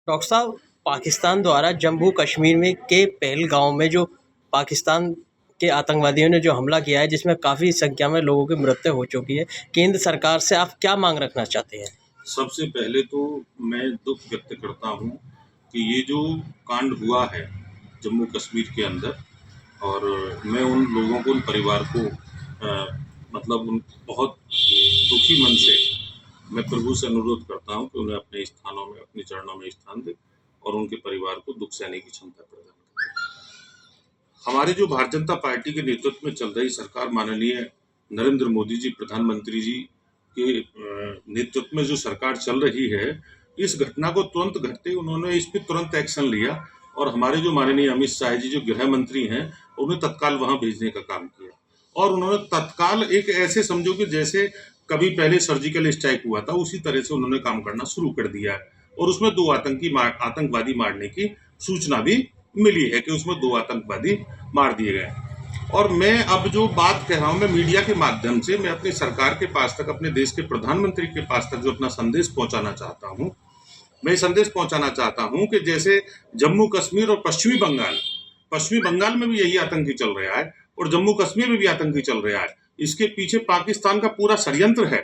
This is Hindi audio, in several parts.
डॉक्टर साहब, पाकिस्तान द्वारा जम्मू कश्मीर में के पहलगाँव में जो पाकिस्तान के आतंकवादियों ने जो हमला किया है, जिसमें काफ़ी संख्या में लोगों की मृत्यु हो चुकी है, केंद्र सरकार से आप क्या मांग रखना चाहते हैं? सबसे पहले तो मैं दुख व्यक्त करता हूँ कि ये जो कांड हुआ है जम्मू कश्मीर के अंदर, और मैं उन लोगों को, उन परिवार को मतलब उन बहुत दुखी मन से मैं प्रभु से अनुरोध करता हूँ कि उन्हें अपने स्थानों में, अपने चरणों में स्थान दे और उनके परिवार को दुख सहने की क्षमता प्रदान करे। हमारे जो भारतीय जनता पार्टी के नेतृत्व में चल रही सरकार, माननीय नरेंद्र मोदी जी प्रधानमंत्री जी के नेतृत्व में जो सरकार चल रही है, इस घटना को तुरंत घटते उन्होंने इस पे तुरंत एक्शन लिया और हमारे जो माननीय अमित शाह जी जो गृह मंत्री हैं, उन्हें तत्काल वहां भेजने का काम किया और उन्होंने तत्काल एक ऐसे समझो कि जैसे कभी पहले सर्जिकल स्ट्राइक हुआ था, उसी तरह से उन्होंने काम करना शुरू कर दिया है और उसमें 2 आतंकवादी मारने की सूचना भी मिली है कि उसमें 2 आतंकवादी मार दिए गए। और मैं अब जो बात कह रहा हूं, मैं मीडिया के माध्यम से मैं अपनी सरकार के पास तक, अपने देश के प्रधानमंत्री के पास तक जो अपना संदेश पहुंचाना चाहता हूं, मैं संदेश पहुंचाना चाहता हूं कि जैसे जम्मू कश्मीर और पश्चिमी बंगाल में भी यही आतंकी चल रहा है और जम्मू कश्मीर में भी आतंकी चल रहा है, इसके पीछे पाकिस्तान का पूरा षड्यंत्र है।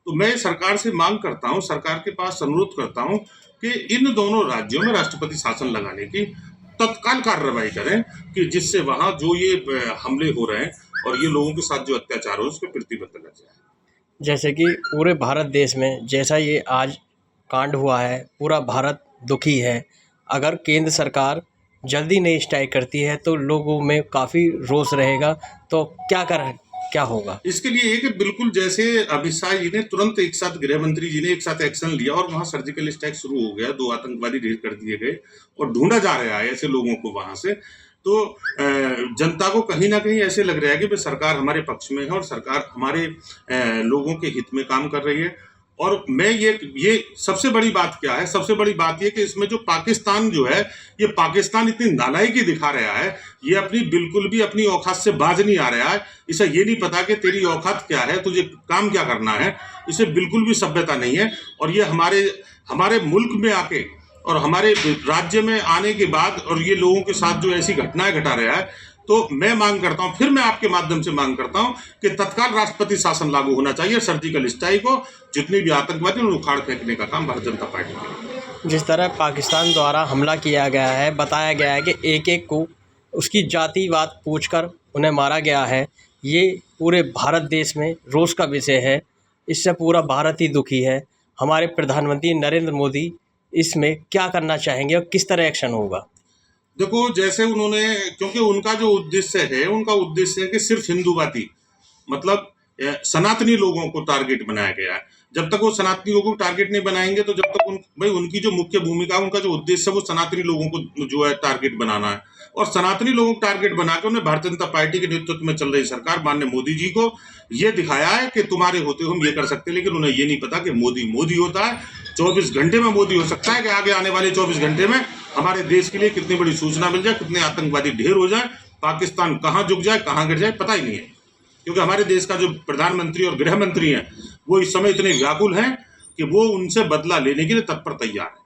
तो मैं सरकार से मांग करता हूं, सरकार के पास अनुरोध करता हूं कि इन दोनों राज्यों में राष्ट्रपति शासन लगाने की तत्काल कार्रवाई करें कि जिससे वहां जो ये हमले हो रहे हैं और ये लोगों के साथ जो अत्याचार हो उस पर प्रतिबंध लग जाए। जैसे कि पूरे भारत देश में जैसा ये आज कांड हुआ है, पूरा भारत दुखी है। अगर केंद्र सरकार जल्दी नहीं स्ट्राइक करती है तो लोगों में काफ़ी रोष रहेगा, तो क्या होगा? इसके लिए एक बिल्कुल जैसे अमित शाह जी ने तुरंत एक साथ, गृह मंत्री जी ने एक साथ एक्शन लिया और वहां सर्जिकल स्ट्राइक शुरू हो गया, 2 आतंकवादी ढेर कर दिए गए और ढूंढा जा रहा है ऐसे लोगों को वहां से। तो जनता को कहीं ना कहीं ऐसे लग रहा है कि सरकार हमारे पक्ष में है और सरकार हमारे लोगों के हित में काम कर रही है। और मैं ये सबसे बड़ी बात क्या है, सबसे बड़ी बात ये कि इसमें जो पाकिस्तान जो है, ये पाकिस्तान इतनी नालायकी दिखा रहा है, ये अपनी बिल्कुल भी अपनी औकात से बाज नहीं आ रहा है। इसे ये नहीं पता कि तेरी औकात क्या है, तुझे काम क्या करना है, इसे बिल्कुल भी सभ्यता नहीं है। और ये हमारे मुल्क में आके और हमारे राज्य में आने के बाद और ये लोगों के साथ जो ऐसी घटनाएं घटा रहा है, तो मैं मांग करता हूं, फिर मैं आपके माध्यम से मांग करता हूं कि तत्काल राष्ट्रपति शासन लागू होना चाहिए। सर्जिकल स्ट्राइक हो, जितनी भी आतंकवादी उन्हें उखाड़ फेंकने का काम भारतीय जनता पार्टी करेगी। जिस तरह पाकिस्तान द्वारा हमला किया गया है, बताया गया है कि एक-एक को उसकी जातिवाद पूछकर उन्हें मारा गया है, ये पूरे भारत देश में रोष का विषय है। इससे पूरा भारत ही दुखी है। हमारे प्रधानमंत्री नरेंद्र मोदी इसमें क्या करना चाहेंगे और किस तरह एक्शन होगा? देखो, जैसे उन्होंने, क्योंकि उनका जो उद्देश्य है, उनका उद्देश्य है कि सिर्फ हिंदूवादी, मतलब सनातनी लोगों को टारगेट बनाया गया है। जब तक वो सनातनी लोगों को टारगेट नहीं बनाएंगे तो जब तक भाई उनकी जो मुख्य भूमिका, उनका जो उद्देश्य है वो सनातनी लोगों को जो है टारगेट बनाना है और सनातनी लोगों को टारगेट बनाकर उन्हें भारतीय जनता पार्टी के नेतृत्व में चल रही सरकार माननीय मोदी जी को ये दिखाया है कि तुम्हारे होते हम ये कर सकते हैं, लेकिन उन्हें ये नहीं पता कि मोदी होता है। 24 घंटे में मोदी हो सकता है कि आगे आने वाले 24 घंटे में हमारे देश के लिए कितनी बड़ी सूचना मिल जाए, कितने आतंकवादी ढेर हो जाए, पाकिस्तान कहाँ झुक जाए, कहाँ गिर जाए, पता ही नहीं है। क्योंकि हमारे देश का जो प्रधानमंत्री और गृह मंत्री हैं, वो इस समय इतने व्याकुल हैं कि वो उनसे बदला लेने के लिए तत्पर तैयार है।